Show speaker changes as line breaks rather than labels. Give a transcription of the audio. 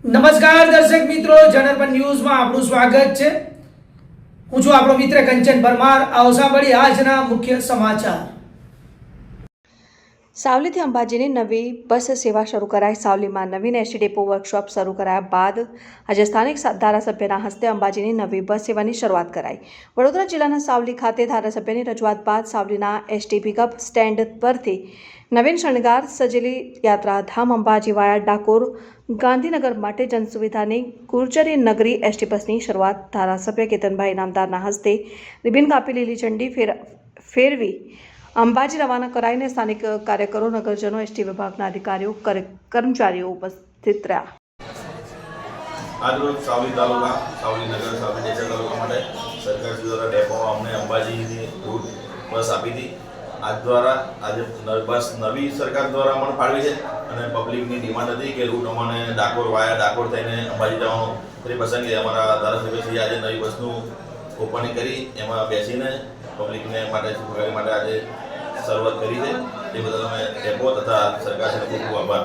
નમસ્કાર દર્શક મિત્રો, જનરપન ન્યૂઝમાં આપનું સ્વાગત છે। હું છું આપણો મિત્ર કંચન પરમાર। આવો સાંભળીએ આજના મુખ્ય સમાચાર।
સાવલીથી અંબાજીની નવી બસ સેવા શરૂ કરાઈ। સાવલીમાં નવીન એસટી ડેપો વર્કશોપ શરૂ કરાયા બાદ આજે સ્થાનિક ધારાસભ્યના હસ્તે અંબાજીની નવી બસ સેવાની શરૂઆત કરાઈ। વડોદરા જિલ્લાના સાવલી ખાતે ધારાસભ્યની રજૂઆત બાદ સાવલીના એસટી પિકઅપ સ્ટેન્ડ પરથી નવીન શણગાર સજેલી યાત્રાધામ અંબાજી વાયા ડાકોર ગાંધીનગર માટે જનસુવિધાની ગુર્જરી નગરી એસટી બસની શરૂઆત ધારાસભ્ય કેતનભાઈ ઇનામદારના હસ્તે રિબિન કાપી લીલી ઝંડી ફેરવી અંબાજી રવાના કરાઈને સ્થાનિક કાર્યકરો, નગરજનો, એસટી વિભાગના અધિકારીઓ, કર્મચારીઓ ઉપસ્થિત રહ્યા।
આજરોજ સાવલી તાલુકા, સાવલી નગર, સાવલી ડેસર તાલુકા માટે સરકાર દ્વારા ડેપોમાં અમને અંબાજીની રૂટ બસ આપી હતી। આજ દ્વારા આજે બસ નવી સરકાર દ્વારા અમને ફાળવી છે અને પબ્લિકની ડિમાન્ડ હતી કે રૂટ અમને ડાકોર વાયા ડાકોર થઈને અંબાજી જવાનો ફરી પસંદ અમારા ધારાસભ્યશ્રીએ આજે નવી બસનું ઓપનિંગ કરી એમાં બેસીને પબ્લિકને માટે સુખાકારી માટે આજે શરૂઆત કરી છે। એ બદલ અમે ડેપો તથા સરકારશ્રીનો ખૂબ ખૂબ આભાર।